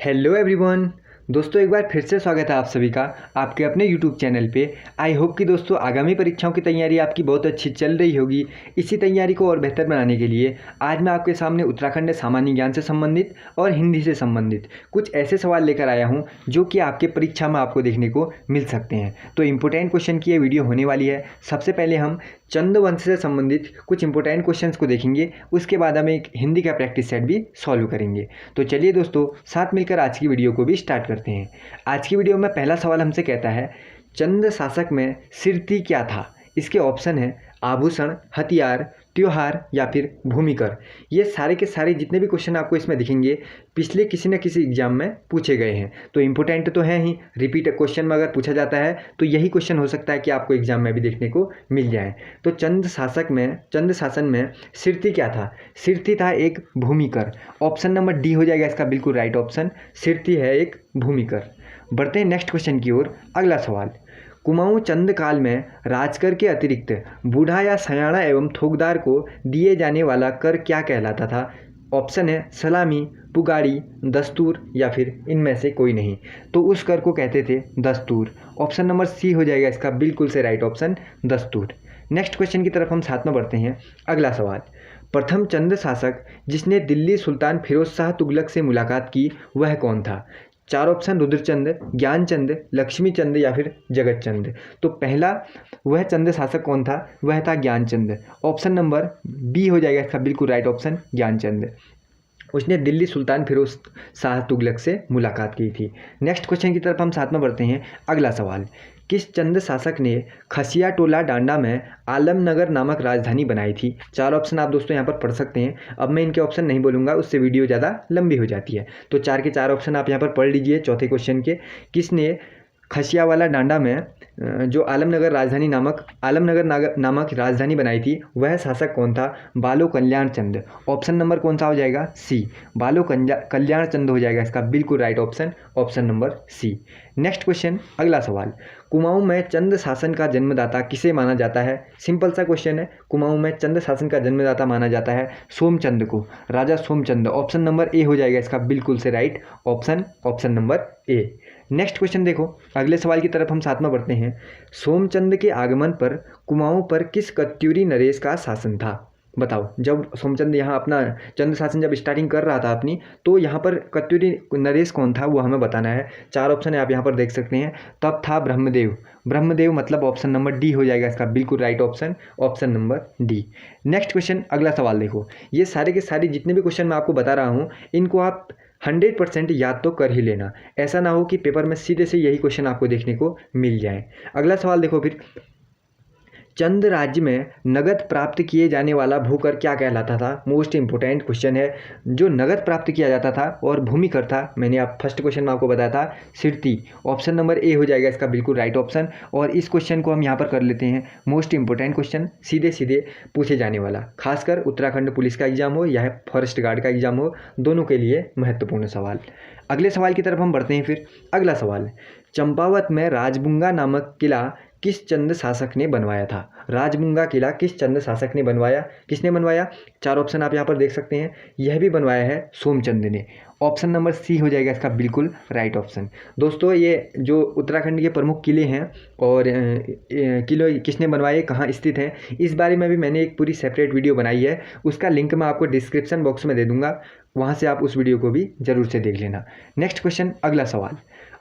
Hello everyone. दोस्तों एक बार फिर से स्वागत है आप सभी का आपके अपने यूट्यूब चैनल पे। आई होप कि दोस्तों आगामी परीक्षाओं की तैयारी आपकी बहुत अच्छी चल रही होगी। इसी तैयारी को और बेहतर बनाने के लिए आज मैं आपके सामने उत्तराखंड सामान्य ज्ञान से संबंधित और हिंदी से संबंधित कुछ ऐसे सवाल लेकर आया हूँ जो कि आपके परीक्षा में आपको देखने को मिल सकते हैं। तो इम्पोर्टेंट क्वेश्चन की ये वीडियो होने वाली है। सबसे पहले हम चंद्रवंश से संबंधित कुछ इंपॉर्टेंट क्वेश्चंस को देखेंगे, उसके बाद हम एक हिंदी का प्रैक्टिस सेट भी सॉल्व करेंगे। तो चलिए दोस्तों साथ मिलकर आज की वीडियो को भी स्टार्ट करते हैं। आज की वीडियो में पहला सवाल हमसे कहता है चंद शासक में सिरती क्या था। इसके ऑप्शन है आभूषण, हथियार, त्योहार या फिर भूमिकर। ये सारे के सारे जितने भी क्वेश्चन आपको इसमें दिखेंगे पिछले किसी न किसी एग्जाम में पूछे गए हैं। तो इम्पोर्टेंट तो है ही, रिपीट क्वेश्चन में अगर पूछा जाता है तो यही क्वेश्चन हो सकता है कि आपको एग्जाम में भी देखने को मिल जाए। तो चंद शासन में सिरती क्या था। सिरती था एक भूमिकर। ऑप्शन नंबर डी हो जाएगा इसका बिल्कुल राइट ऑप्शन। सिरती है एक भूमिकर। बढ़ते हैं नेक्स्ट क्वेश्चन की ओर। अगला सवाल, कुमाऊं चंद काल में राजकर के अतिरिक्त बूढ़ा या सयाना एवं थोकदार को दिए जाने वाला कर क्या कहलाता था। ऑप्शन है सलामी, पुगाड़ी, दस्तूर या फिर इनमें से कोई नहीं। तो उस कर को कहते थे दस्तूर। ऑप्शन नंबर सी हो जाएगा इसका बिल्कुल से राइट ऑप्शन, दस्तूर। नेक्स्ट क्वेश्चन की तरफ हम साथ में बढ़ते हैं। अगला सवाल, प्रथम चंद शासक जिसने दिल्ली सुल्तान फिरोज शाह तुगलक से मुलाकात की वह कौन था। चार ऑप्शन रुद्रचंद, ज्ञानचंद, लक्ष्मीचंद या फिर जगतचंद। तो पहला वह चंद शासक कौन था, वह था ज्ञानचंद। ऑप्शन नंबर बी हो जाएगा इसका बिल्कुल राइट ऑप्शन, ज्ञानचंद। उसने दिल्ली सुल्तान फिरोज शाह तुगलक से मुलाकात की थी। नेक्स्ट क्वेश्चन की तरफ हम साथ में बढ़ते हैं। अगला सवाल, किस चंद शासक ने खसिया टोला डांडा में आलमनगर नामक राजधानी बनाई थी। चार ऑप्शन आप दोस्तों यहाँ पर पढ़ सकते हैं। अब मैं इनके ऑप्शन नहीं बोलूँगा, उससे वीडियो ज़्यादा लंबी हो जाती है। तो चार के चार ऑप्शन आप यहाँ पर पढ़ लीजिए चौथे क्वेश्चन के। किसने खसियावाला डांडा में जो आलमनगर नामक राजधानी बनाई थी वह शासक कौन था। बालो कल्याण चंद। ऑप्शन नंबर कौन सा हो जाएगा, सी। बालो कल्याण चंद हो जाएगा इसका बिल्कुल right option, option number C. Next question, अगला सवाल, कुमाऊं में चंद शासन का जन्मदाता किसे माना जाता है। सिंपल सा क्वेश्चन है। कुमाऊं में चंद शासन का जन्मदाता माना जाता है सोमचंद को, राजा सोमचंद। ऑप्शन नंबर ए हो जाएगा इसका बिल्कुल से right option, option number A. Next question देखो, अगले सवाल की तरफ हम साथ में बढ़ते हैं। सोमचंद के आगमन पर कुमाऊं पर किस कत्यूरी नरेश का शासन था। बताओ, जब सोमचंद यहाँ अपना चंद शासन जब स्टार्टिंग कर रहा था अपनी, तो यहाँ पर कत्यूरी नरेश कौन था वो हमें बताना है। चार ऑप्शन है आप यहाँ पर देख सकते हैं। तब था ब्रह्मदेव। ब्रह्मदेव मतलब ऑप्शन नंबर डी हो जाएगा इसका बिल्कुल right option, option number D. Next question, अगला सवाल देखो। ये सारे के सारे जितने भी क्वेश्चन मैं आपको बता रहा हूँ इनको आप 100% याद तो कर ही लेना। ऐसा ना हो कि पेपर में सीधे से यही क्वेश्चन आपको देखने को मिल जाए। अगला सवाल देखो फिर, चंद राज्य में नगद प्राप्त किए जाने वाला भूकर क्या कहलाता था। मोस्ट इंपोर्टेंट क्वेश्चन है। जो नगद प्राप्त किया जाता था और भूमिकर था, मैंने आप फर्स्ट क्वेश्चन में आपको बताया था सिरती। ऑप्शन नंबर ए हो जाएगा इसका बिल्कुल राइट ऑप्शन। और इस क्वेश्चन को हम यहाँ पर कर लेते हैं मोस्ट इंपोर्टेंट क्वेश्चन, सीधे सीधे पूछे जाने वाला, खासकर उत्तराखंड पुलिस का एग्जाम हो या फॉरेस्ट गार्ड का एग्जाम हो, दोनों के लिए महत्वपूर्ण सवाल। अगले सवाल की तरफ हम बढ़ते हैं फिर। अगला सवाल, चंपावत में राजबुंगा नामक किला किस चंद शासक ने बनवाया था। राजबुंगा किला किस चंद शासक ने बनवाया, किसने बनवाया। चार ऑप्शन आप यहाँ पर देख सकते हैं। यह भी बनवाया है सोमचंद ने। ऑप्शन नंबर सी हो जाएगा इसका बिल्कुल राइट ऑप्शन। दोस्तों ये जो उत्तराखंड के प्रमुख किले हैं और किले किसने बनवाए, कहाँ स्थित हैं, इस बारे में भी मैंने एक पूरी सेपरेट वीडियो बनाई है। उसका लिंक मैं आपको डिस्क्रिप्शन बॉक्स में दे दूंगा, वहाँ से आप उस वीडियो को भी जरूर से देख लेना। नेक्स्ट क्वेश्चन, अगला सवाल,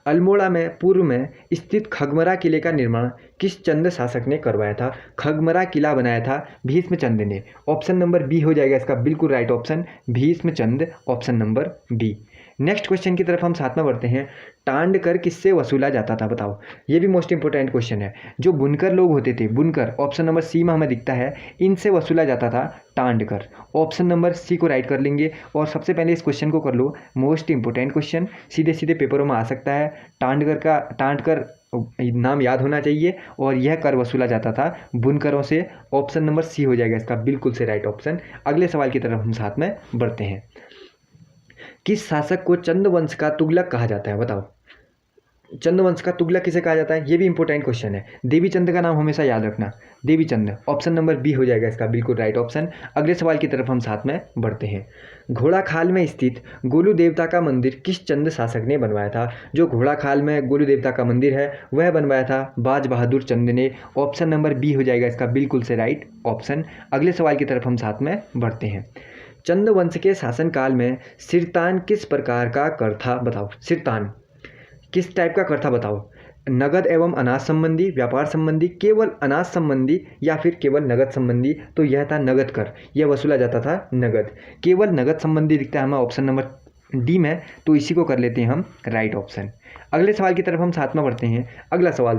अल्मोड़ा में पूर्व में स्थित खगमरा किले का निर्माण किस चंद शासक ने करवाया था। खगमरा किला बनाया था भीष्मचंद ने। ऑप्शन नंबर बी हो जाएगा इसका बिल्कुल right option, Bhishmchand. Option number B. Next question की तरफ हम साथ में बढ़ते हैं। टांड कर किससे वसूला जाता था। बताओ, ये भी मोस्ट इंपोर्टेंट क्वेश्चन है। जो बुनकर लोग होते थे, बुनकर, ऑप्शन नंबर सी में हमें दिखता है, इनसे वसूला जाता था टांड कर। ऑप्शन नंबर सी को राइट कर लेंगे। और सबसे पहले इस क्वेश्चन को कर लो, मोस्ट इंपोर्टेंट क्वेश्चन, सीधे सीधे पेपरों में आ सकता है। टांड कर नाम याद होना चाहिए और यह कर वसूला जाता था बुनकरों से। ऑप्शन नंबर सी हो जाएगा इसका बिल्कुल से राइट ऑप्शन। अगले सवाल की तरफ हम साथ में बढ़ते हैं। किस शासक को चंद वंश का तुगलक कहा जाता है। बताओ, चंद्रवंश का तुगलक किसे कहा जाता है, ये भी इंपॉर्टेंट क्वेश्चन है। देवी चंद का नाम हमेशा याद रखना, देवी चंद। ऑप्शन नंबर बी हो जाएगा इसका बिल्कुल राइट ऑप्शन। अगले सवाल की तरफ हम साथ में बढ़ते हैं। घोड़ाखाल में स्थित गोलू देवता का मंदिर किस चंद शासक ने बनवाया था। जो घोड़ाखाल में गोलू देवता का मंदिर है वह बनवाया था बाज बहादुर चंद ने। ऑप्शन नंबर बी हो जाएगा इसका बिल्कुल से राइट ऑप्शन। अगले सवाल की तरफ हम साथ में बढ़ते हैं। चंद्रवंश के शासनकाल में सिरतान किस प्रकार का कर था, बताओ। सिरतान किस टाइप का कर था बताओ। नगद एवं अनाज संबंधी, व्यापार संबंधी, केवल अनाज संबंधी या फिर केवल नगद संबंधी। तो यह था नगद कर, यह वसूला जाता था नगद। केवल नगद संबंधी दिखता है हमें ऑप्शन नंबर डी में, तो इसी को कर लेते हैं हम राइट ऑप्शन। अगले सवाल की तरफ हम साथ में बढ़ते हैं। अगला सवाल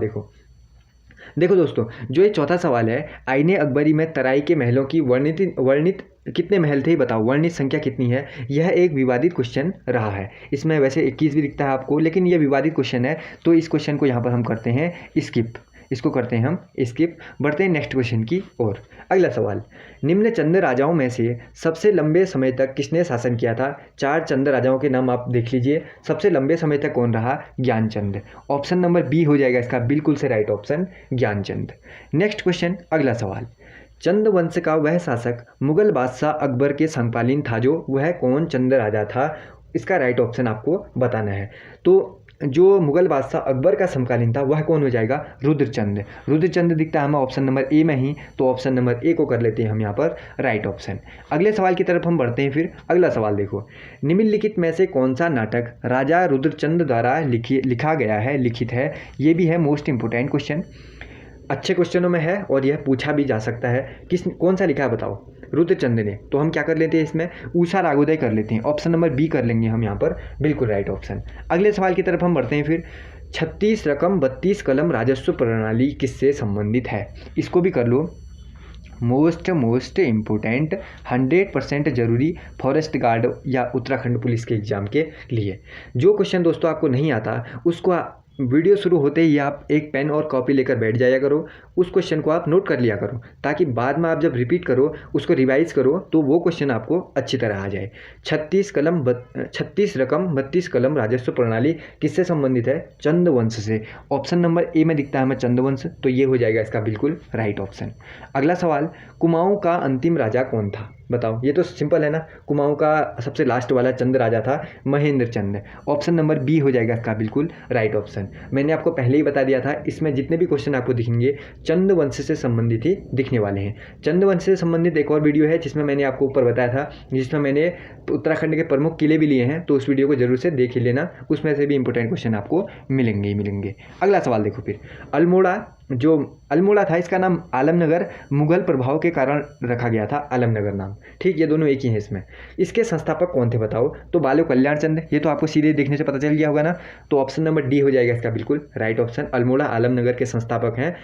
देखो दोस्तों, जो ये चौथा सवाल है, आईने अकबरी में तराई के महलों की वर्णित कितने महल थे बताओ, वर्णित संख्या कितनी है। यह एक विवादित क्वेश्चन रहा है। इसमें वैसे 21 भी दिखता है आपको, लेकिन यह विवादित क्वेश्चन है, तो इस क्वेश्चन को यहाँ पर हम करते हैं स्किप, इसको करते हैं हम स्किप। बढ़ते हैं नेक्स्ट क्वेश्चन की ओर। अगला सवाल, निम्न चंद राजाओं में से सबसे लंबे समय तक किसने शासन किया था। 4 चंद राजाओं के नाम आप देख लीजिए। सबसे लंबे समय तक कौन रहा, ज्ञानचंद। ऑप्शन नंबर बी हो जाएगा इसका बिल्कुल से right option, Gyanchand. Next question, अगला सवाल, चंद वंश का वह शासक मुगल बादशाह अकबर के समकालीन था जो, वह कौन चंद राजा था। इसका राइट ऑप्शन आपको बताना है। तो जो मुगल बादशाह अकबर का समकालीन था वह कौन हो जाएगा, रुद्रचंद। रुद्रचंद दिखता है हमें ऑप्शन नंबर ए में ही, तो ऑप्शन नंबर ए को कर लेते हैं हम यहाँ पर राइट ऑप्शन। अगले सवाल की तरफ हम बढ़ते हैं। फिर अगला सवाल देखो, निम्नलिखित में से कौन सा नाटक राजा रुद्रचंद द्वारा लिखा गया है, लिखित है। ये भी है मोस्ट इंपोर्टेंट क्वेश्चन, अच्छे क्वेश्चनों में है और यह पूछा भी जा सकता है। कौन सा लिखा है बताओ, रुद्रचंद ने। तो हम क्या कर लेते हैं इसमें, उषा रागोदय कर लेते हैं। ऑप्शन नंबर बी कर लेंगे हम यहाँ पर बिल्कुल राइट ऑप्शन। अगले सवाल की तरफ हम बढ़ते हैं। फिर 36 रकम 32 कलम राजस्व प्रणाली किससे संबंधित है, इसको भी कर लो। मोस्ट इम्पोर्टेंट 100% जरूरी फॉरेस्ट गार्ड या उत्तराखंड पुलिस के एग्जाम के लिए। जो क्वेश्चन दोस्तों आपको नहीं आता उसको वीडियो शुरू होते ही आप एक पेन और कॉपी लेकर बैठ जाया करो, उस क्वेश्चन को आप नोट कर लिया करो, ताकि बाद में आप जब रिपीट करो उसको रिवाइज करो तो वो क्वेश्चन आपको अच्छी तरह आ जाए। 36 रकम 32 कलम राजस्व प्रणाली किससे संबंधित है, चंद्रवंश से। ऑप्शन नंबर ए में दिखता है हमें चंद्रवंश, तो ये हो जाएगा इसका बिल्कुल राइट ऑप्शन। अगला सवाल, कुमाऊं का अंतिम राजा कौन था, बताओ। ये तो सिंपल है ना, कुमाऊं का सबसे लास्ट वाला चंद राजा था महेंद्र चंद। ऑप्शन नंबर बी हो जाएगा इसका बिल्कुल राइट ऑप्शन। मैंने आपको पहले ही बता दिया था, इसमें जितने भी क्वेश्चन आपको दिखेंगे चंद्रवंश से संबंधित ही दिखने वाले हैं। चंद्रवंश से संबंधित एक और वीडियो है जिसमें मैंने आपको ऊपर बताया था, जिसमें मैंने उत्तराखंड के प्रमुख किले भी लिए हैं, तो उस वीडियो को जरूर से देख ही लेना, उसमें से भी इंपॉर्टेंट क्वेश्चन आपको मिलेंगे ही मिलेंगे। अगला सवाल देखो, फिर अल्मोड़ा था, इसका नाम आलमनगर मुगल प्रभाव के कारण रखा गया था, आलमनगर नाम। ठीक, ये दोनों एक ही हैं इसमें। इसके संस्थापक कौन थे बताओ, तो बालो कल्याण चंद। ये तो आपको सीधे देखने से पता चल गया होगा ना, तो ऑप्शन नंबर डी हो जाएगा इसका बिल्कुल राइट ऑप्शन। अल्मोड़ा आलमनगर के संस्थापक हैं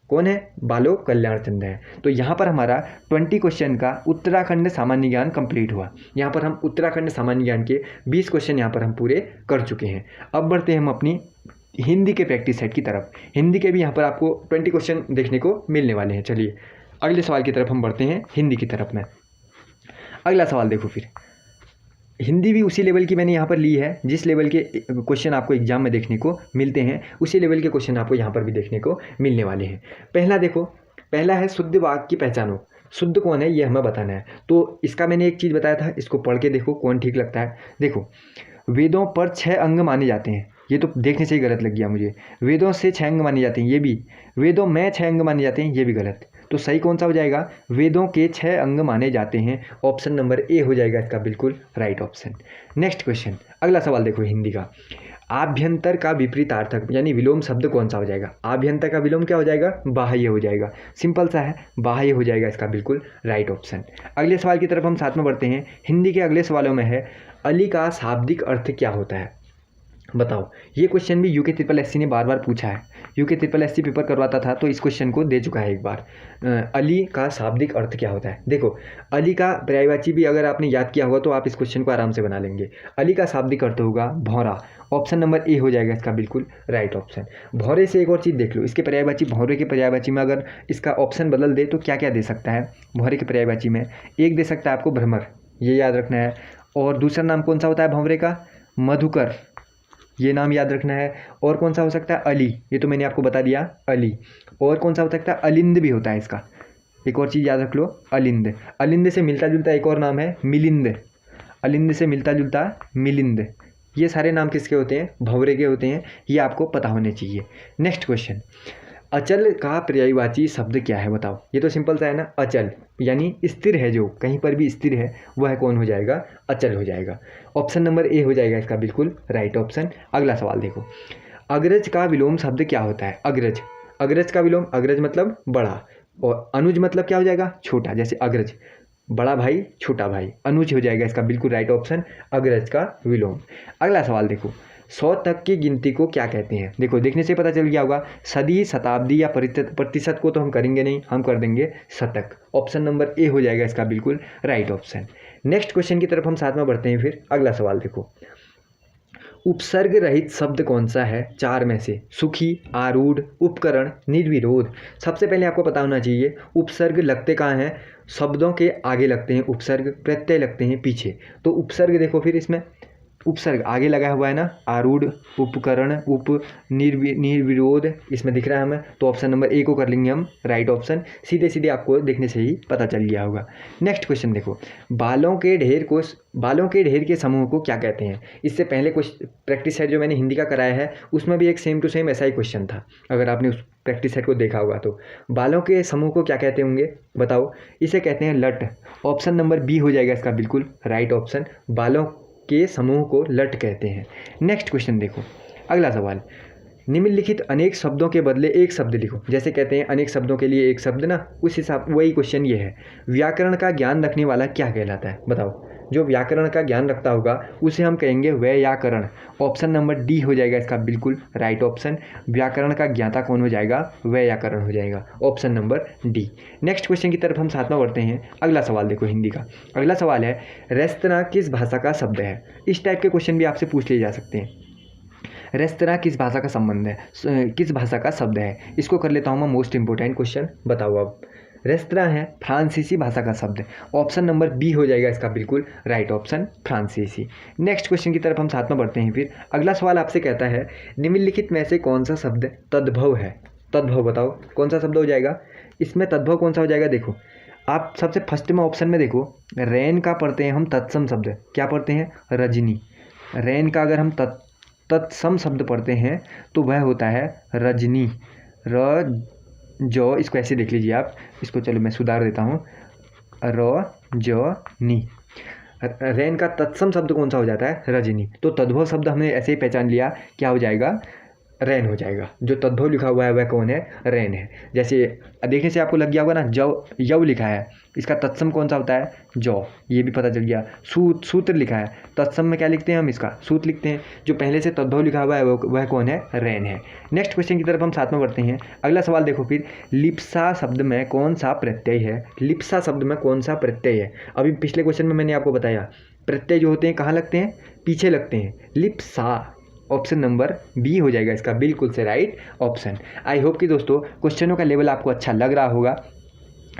कौन है, बालो कल्याण चंद है। तो यहाँ पर हमारा 20 क्वेश्चन का उत्तराखंड सामान्य ज्ञान कंप्लीट हुआ। यहाँ पर हम उत्तराखंड सामान्य ज्ञान के 20 क्वेश्चन यहाँ पर हम पूरे कर चुके हैं। अब बढ़ते हैं हम अपनी हिंदी के प्रैक्टिस सेट की तरफ। हिंदी के भी यहाँ पर आपको 20 क्वेश्चन देखने को मिलने वाले हैं। चलिए अगले सवाल की तरफ हम बढ़ते हैं, हिंदी की तरफ में। अगला सवाल देखो, फिर हिंदी भी उसी लेवल की मैंने यहाँ पर ली है, जिस लेवल के क्वेश्चन आपको एग्जाम में देखने को मिलते हैं उसी लेवल के क्वेश्चन आपको यहाँ पर भी देखने को मिलने वाले हैं। पहला देखो, पहला है शुद्ध वाक्य की पहचानो। शुद्ध कौन है ये हमें बताना है। तो इसका मैंने एक चीज़ बताया था, इसको पढ़ के देखो कौन ठीक लगता है। देखो, वेदों पर 6 अंग माने जाते हैं, ये तो देखने से ही गलत लग गया मुझे। वेदों से 6 अंग माने जाते हैं, ये भी। वेदों में 6 अंग माने जाते हैं, ये भी गलत। तो सही कौन सा हो जाएगा, वेदों के 6 अंग माने जाते हैं। ऑप्शन नंबर ए हो जाएगा इसका बिल्कुल राइट ऑप्शन। नेक्स्ट क्वेश्चन, अगला सवाल देखो हिंदी का। आभ्यंतर का विपरीतार्थक यानी विलोम शब्द कौन सा हो जाएगा। आभ्यंतर का विलोम क्या हो जाएगा, बाह्य हो जाएगा। सिंपल सा है, बाह्य हो जाएगा इसका बिल्कुल राइट ऑप्शन। अगले सवाल की तरफ हम साथ में बढ़ते हैं। हिंदी के अगले सवालों में है, अली का शाब्दिक अर्थ क्या होता है, बताओ। ये क्वेश्चन भी यूके SSS ने बार बार पूछा है। यूके SSS पेपर करवाता था तो इस क्वेश्चन को दे चुका है एक बार। अली का शाब्दिक अर्थ क्या होता है। देखो, अली का पर्यायवाची भी अगर आपने याद किया होगा तो आप इस क्वेश्चन को आराम से बना लेंगे। अली का शाब्दिक अर्थ होगा भौरा। ऑप्शन नंबर ए हो जाएगा इसका बिल्कुल राइट ऑप्शन। भौरे से एक और चीज़ देख लो, इसके पर्यायवाची, भौरे के पर्यायवाची में अगर इसका ऑप्शन बदल दे तो क्या क्या दे सकता है। भौरे के पर्यायवाची में एक दे सकता है आपको भ्रमर, ये याद रखना है। और दूसरा नाम कौन सा होता है भंवरे का, मधुकर, ये नाम याद रखना है। और कौन सा हो सकता है, अली, ये तो मैंने आपको बता दिया अली। और कौन सा हो सकता है, अलिंद भी होता है इसका, एक और चीज़ याद रख लो, अलिंद। अलिंद से मिलता जुलता एक और नाम है मिलिंद, अलिंद से मिलता जुलता मिलिंद। ये सारे नाम किसके होते हैं, भंवरे के होते हैं, ये आपको पता होने चाहिए। नेक्स्ट क्वेश्चन, अचल का पर्यायवाची शब्द क्या है बताओ। ये तो सिंपल सा है ना, अचल यानी स्थिर है, जो कहीं पर भी स्थिर है वह कौन हो जाएगा, अचल हो जाएगा। ऑप्शन नंबर ए हो जाएगा इसका बिल्कुल राइट ऑप्शन। अगला सवाल देखो, अग्रज का विलोम शब्द क्या होता है, अग्रज, अग्रज का विलोम, अग्रज मतलब बड़ा, और अनुज मतलब क्या हो जाएगा, छोटा, जैसे अग्रज बड़ा भाई छोटा भाई, अनुज हो जाएगा इसका बिल्कुल राइट ऑप्शन, अग्रज का विलोम। अगला सवाल देखो, 100 तक की गिनती को क्या कहते हैं। देखो देखने से पता चल गया होगा, सदी, शताब्दी या प्रतिशत को तो हम करेंगे नहीं, हम कर देंगे शतक। ऑप्शन नंबर ए हो जाएगा इसका बिल्कुल राइट ऑप्शन। नेक्स्ट क्वेश्चन की तरफ हम साथ में बढ़ते हैं। फिर अगला सवाल देखो, उपसर्ग रहित शब्द कौन सा है चार में से, सुखी, आरूढ़, उपकरण, निर्विरोध। सबसे पहले आपको पता होना चाहिए उपसर्ग लगते कहाँ हैं, शब्दों के आगे लगते हैं उपसर्ग, प्रत्यय लगते हैं पीछे। तो उपसर्ग देखो, फिर इसमें उपसर्ग आगे लगा हुआ है ना, आरूढ़, उपकरण, निर्विरोध, इसमें दिख रहा है हमें, तो ऑप्शन नंबर ए को कर लेंगे हम राइट ऑप्शन। सीधे सीधे आपको देखने से ही पता चल गया होगा। नेक्स्ट क्वेश्चन देखो, बालों के ढेर के समूह को क्या कहते हैं। इससे पहले कुछ प्रैक्टिस सेट जो मैंने हिंदी का कराया है उसमें भी एक सेम टू सेम ऐसा ही क्वेश्चन था, अगर आपने उस प्रैक्टिस सेट को देखा होगा तो। बालों के समूह को क्या कहते होंगे बताओ, इसे कहते हैं लट। ऑप्शन नंबर बी हो जाएगा इसका बिल्कुल राइट ऑप्शन, बालों के समूह को लट कहते हैं। नेक्स्ट क्वेश्चन देखो, अगला सवाल, निम्नलिखित अनेक शब्दों के बदले एक शब्द लिखो। जैसे कहते हैं अनेक शब्दों के लिए एक शब्द ना, उस हिसाब वही क्वेश्चन ये है, व्याकरण का ज्ञान रखने वाला क्या कहलाता है बताओ। जो व्याकरण का ज्ञान रखता होगा उसे हम कहेंगे व्याकरण। ऑप्शन नंबर डी हो जाएगा इसका बिल्कुल राइट ऑप्शन, व्याकरण का ज्ञाता कौन हो जाएगा, व्याकरण हो जाएगा, option number D. Next question की तरफ हम साथ में बढ़ते हैं। अगला सवाल देखो हिंदी का, अगला सवाल है, रेस्तरां किस भाषा का शब्द है। इस टाइप के क्वेश्चन भी आपसे पूछ लिए जा सकते हैं। रेस्तरां किस भाषा का संबंध है, किस भाषा का शब्द है, इसको कर लेता हूँ मैं मोस्ट इंपोर्टेंट क्वेश्चन, बताओ अब। रेस्तरां है फ्रांसीसी भाषा का शब्द, ऑप्शन नंबर बी हो जाएगा इसका बिल्कुल राइट ऑप्शन, फ्रांसीसी। नेक्स्ट क्वेश्चन की तरफ हम साथ में बढ़ते हैं। फिर अगला सवाल आपसे कहता है, निम्नलिखित में से कौन सा शब्द तद्भव है। तद्भव बताओ कौन सा शब्द हो जाएगा, इसमें तद्भव कौन सा हो जाएगा। देखो आप सबसे फर्स्ट में ऑप्शन में देखो, रैन का पढ़ते हैं हम तत्सम शब्द, क्या पढ़ते हैं, रजनी। रैन का अगर हम तत्सम शब्द पढ़ते हैं तो वह होता है रजनी, जो, इसको ऐसे देख लीजिए आप, इसको चलो मैं सुधार देता हूँ, नी। रैन का तत्सम शब्द कौन सा हो जाता है, रजनी। तो तद्भव शब्द हमने ऐसे ही पहचान लिया, क्या हो जाएगा, रैन हो जाएगा। जो तद्भव लिखा हुआ है वह कौन है, रैन है। जैसे देखने से आपको लग गया होगा ना, यव लिखा है, इसका तत्सम कौन सा होता है, जौ, ये भी पता चल गया। सूत्र लिखा है, तत्सम में क्या लिखते हैं हम, इसका सूत्र लिखते हैं। जो पहले से तद्भव लिखा हुआ है वह कौन है, रैन है। नेक्स्ट क्वेश्चन की तरफ हम साथ में बढ़ते हैं। अगला सवाल देखो, फिर लिप्सा शब्द में कौन सा प्रत्यय है। लिप्सा शब्द में कौन सा प्रत्यय है। अभी पिछले क्वेश्चन में मैंने आपको बताया, प्रत्यय जो होते हैं कहाँ लगते हैं, पीछे लगते हैं। लिप्सा, ऑप्शन नंबर बी हो जाएगा इसका बिल्कुल से राइट ऑप्शन। आई होप कि दोस्तों क्वेश्चनों का लेवल आपको अच्छा लग रहा होगा,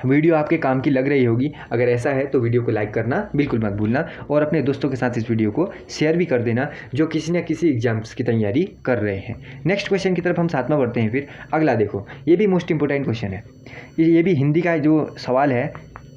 वीडियो आपके काम की लग रही होगी। अगर ऐसा है तो वीडियो को लाइक करना बिल्कुल मत भूलना, और अपने दोस्तों के साथ इस वीडियो को शेयर भी कर देना जो किसी न किसी एग्जाम्स की तैयारी कर रहे हैं। नेक्स्ट क्वेश्चन की तरफ हम साथ में बढ़ते हैं। फिर अगला देखो, ये भी मोस्ट इंपॉर्टेंट क्वेश्चन है, ये भी हिंदी का जो सवाल है,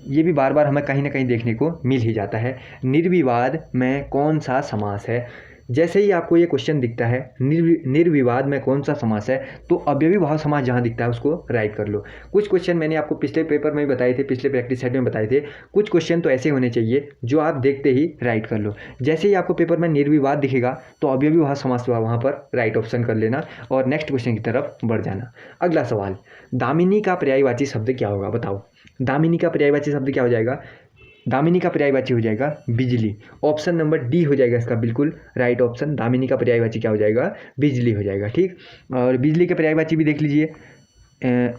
ये भी बार बार हमें कहीं ना कहीं देखने को मिल ही जाता है। निर्विवाद में कौन सा समास है। जैसे ही आपको ये क्वेश्चन दिखता है, निर्विवाद में कौन सा समास है, तो अव्ययी भाव समास जहाँ दिखता है उसको राइट कर लो। कुछ क्वेश्चन मैंने आपको पिछले पेपर में भी बताए थे, पिछले प्रैक्टिस सेट में बताए थे। कुछ क्वेश्चन तो ऐसे होने चाहिए जो आप देखते ही राइट कर लो। जैसे ही आपको पेपर में निर्विवाद दिखेगा तो अव्ययी भाव समास वहाँ पर राइट ऑप्शन कर लेना और नेक्स्ट क्वेश्चन की तरफ बढ़ जाना। अगला सवाल, दामिनी का पर्यायवाची शब्द क्या होगा बताओ। दामिनी का पर्यायवाची शब्द क्या हो जाएगा, दामिनी का पर्यायवाची हो जाएगा बिजली। ऑप्शन नंबर डी हो जाएगा इसका बिल्कुल राइट ऑप्शन, दामिनी का पर्यायवाची क्या हो जाएगा, बिजली हो जाएगा। ठीक, और बिजली के पर्यायवाची भी देख लीजिए,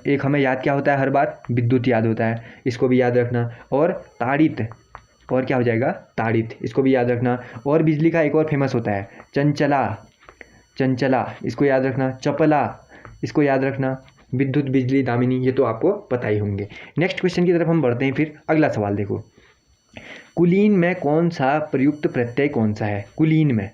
एक हमें याद क्या होता है हर बार, विद्युत याद होता है, इसको भी याद रखना। और ताड़ित, और क्या हो जाएगा, ताड़ित, इसको भी याद रखना। और बिजली का एक और फेमस होता है चंचला, इसको याद रखना। चपला, इसको याद रखना। विद्युत, बिजली, दामिनी, ये तो आपको पता ही होंगे। नेक्स्ट क्वेश्चन की तरफ हम बढ़ते हैं। फिर अगला सवाल देखो, कुलीन में कौन सा प्रयुक्त प्रत्यय कौन सा है। कुलीन में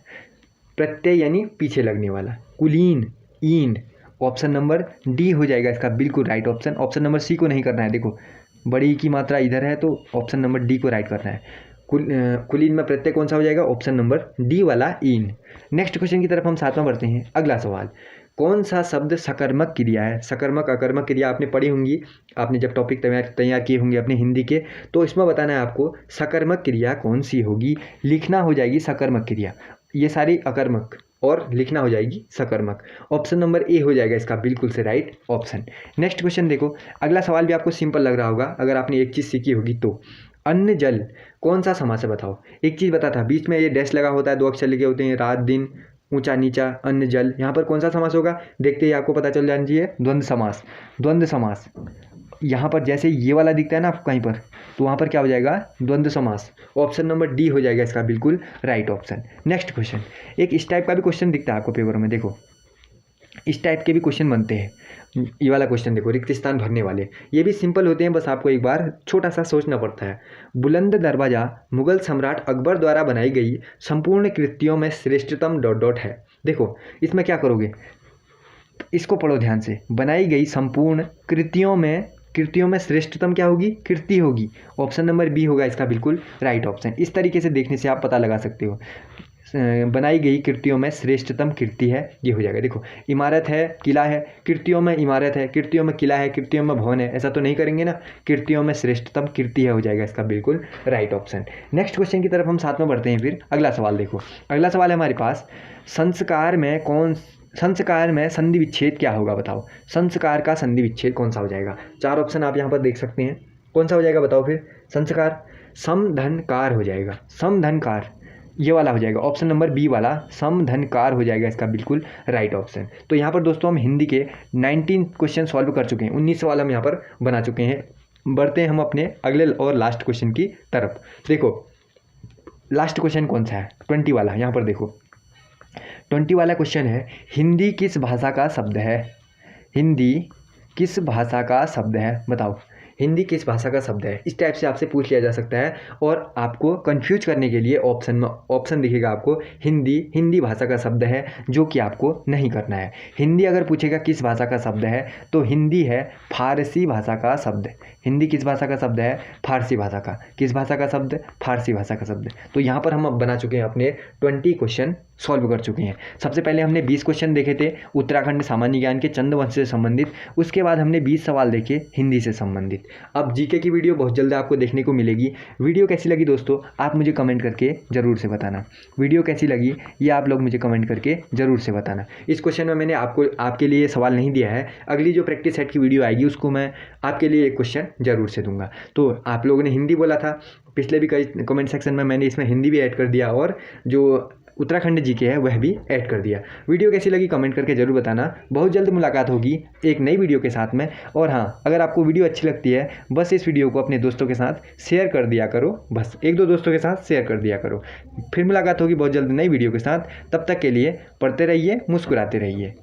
प्रत्यय यानी पीछे लगने वाला, कुलीन, ईन। ऑप्शन नंबर डी हो जाएगा इसका बिल्कुल right option. Option number C को नहीं करना है, देखो बड़ी की मात्रा इधर है तो ऑप्शन नंबर डी को राइट करना है। कुलीन में प्रत्यय कौन सा हो जाएगा, ऑप्शन नंबर डी वाला ईन। नेक्स्ट क्वेश्चन की तरफ हम साथ में बढ़ते हैं। अगला सवाल, कौन सा शब्द सकर्मक क्रिया है। सकर्मक अकर्मक क्रिया आपने पढ़ी होंगी, आपने जब टॉपिक तैयार किए होंगे अपने हिंदी के, तो इसमें बताना है आपको सकर्मक क्रिया कौन सी होगी। लिखना हो जाएगी सकर्मक क्रिया, ये सारी अकर्मक, और लिखना हो जाएगी सकर्मक। ऑप्शन नंबर ए हो जाएगा इसका बिल्कुल से राइट ऑप्शन। नेक्स्ट क्वेश्चन देखो, अगला सवाल भी आपको सिंपल लग रहा होगा अगर आपने एक चीज़ सीखी होगी तो। अन्न जल कौन सा समास है बताओ। एक चीज़ बता था, बीच में ये डैश लगा होता है, 2 अक्षर लिखे होते हैं, रात दिन, ऊंचा नीचा, अन्न जल। यहाँ पर कौन सा समास होगा, देखते ही आपको पता चल जाना चाहिए, द्वंद्व समास। द्वंद्व समास यहाँ पर जैसे ये वाला दिखता है ना आपको कहीं पर, तो वहाँ पर क्या हो जाएगा, द्वंद्व समास। ऑप्शन नंबर डी हो जाएगा इसका बिल्कुल राइट ऑप्शन। नेक्स्ट क्वेश्चन, एक इस टाइप का भी क्वेश्चन दिखता है आपको पेपर में, देखो इस टाइप के भी क्वेश्चन बनते हैं। ये वाला क्वेश्चन देखो, रिक्त स्थान भरने वाले, ये भी सिंपल होते हैं, बस आपको एक बार छोटा सा सोचना पड़ता है। बुलंद दरवाज़ा मुगल सम्राट अकबर द्वारा बनाई गई संपूर्ण कृतियों में श्रेष्ठतम ... है। देखो इसमें क्या करोगे, इसको पढ़ो ध्यान से। बनाई गई संपूर्ण कृतियों में श्रेष्ठतम क्या होगी, कृति होगी। ऑप्शन नंबर बी होगा इसका बिल्कुल राइट ऑप्शन। इस तरीके से देखने से आप पता लगा सकते हो, बनाई गई कृतियों में श्रेष्ठतम कृति है, ये हो जाएगा। देखो इमारत है, किला है, कृतियों में इमारत है, कृतियों में किला है, कृतियों में भवन है, ऐसा तो नहीं करेंगे ना। कृतियों में श्रेष्ठतम कृति है, हो जाएगा इसका बिल्कुल राइट ऑप्शन। नेक्स्ट क्वेश्चन की तरफ हम साथ में बढ़ते हैं फिर। अगला सवाल देखो, अगला सवाल है हमारे पास, संस्कार में संधि विच्छेद क्या होगा बताओ। संस्कार का संधि विच्छेद कौन सा हो जाएगा। 4 ऑप्शन आप यहाँ पर देख सकते हैं, कौन सा हो जाएगा बताओ फिर। संस्कार समधनकार हो जाएगा, समधनकार ये वाला हो जाएगा। ऑप्शन नंबर बी वाला समधनकार हो जाएगा इसका बिल्कुल राइट ऑप्शन। तो यहाँ पर दोस्तों हम हिंदी के 19 क्वेश्चन सॉल्व कर चुके हैं, 19 सवाल हम यहाँ पर बना चुके हैं। बढ़ते हैं हम अपने अगले और लास्ट क्वेश्चन की तरफ। देखो लास्ट क्वेश्चन कौन सा है, 20 वाला। यहाँ पर देखो 20 वाला क्वेश्चन है, हिंदी किस भाषा का शब्द है। हिंदी किस भाषा का शब्द है बताओ, हिंदी किस भाषा का शब्द है। इस टाइप से आपसे पूछ लिया जा सकता है, और आपको कंफ्यूज करने के लिए ऑप्शन दिखेगा आपको, हिंदी भाषा का शब्द है, जो कि आपको नहीं करना है। हिंदी अगर पूछेगा किस भाषा का शब्द है, तो हिंदी है फारसी भाषा का शब्द। हिंदी किस भाषा का शब्द है, फारसी भाषा का। किस भाषा का शब्द, फारसी भाषा का शब्द। तो यहाँ पर हम अब बना चुके हैं, अपने 20 क्वेश्चन सॉल्व कर चुके हैं। सबसे पहले हमने 20 क्वेश्चन देखे थे उत्तराखंड सामान्य ज्ञान के चंद्रवंश से संबंधित, उसके बाद हमने 20 सवाल देखे हिंदी से संबंधित। अब जीके की वीडियो बहुत जल्द आपको देखने को मिलेगी। वीडियो कैसी लगी दोस्तों, आप मुझे कमेंट करके ज़रूर से बताना। वीडियो कैसी लगी ये आप लोग मुझे कमेंट करके ज़रूर से बताना। इस क्वेश्चन में मैंने आपके लिए सवाल नहीं दिया है, अगली जो प्रैक्टिस सेट की वीडियो आएगी उसको मैं आपके लिए एक क्वेश्चन ज़रूर से दूंगा। तो आप लोगों ने हिंदी बोला था पिछले भी कई कमेंट सेक्शन में, मैंने इसमें हिंदी भी ऐड कर दिया, और जो उत्तराखंड जीके है वह भी ऐड कर दिया। वीडियो कैसी लगी कमेंट करके ज़रूर बताना। बहुत जल्द मुलाकात होगी एक नई वीडियो के साथ में। और हाँ, अगर आपको वीडियो अच्छी लगती है, बस इस वीडियो को अपने दोस्तों के साथ शेयर कर दिया करो, बस 1-2 दोस्तों के साथ शेयर कर दिया करो। फिर मुलाकात होगी बहुत जल्द नई वीडियो के साथ। तब तक के लिए पढ़ते रहिए, मुस्कुराते रहिए।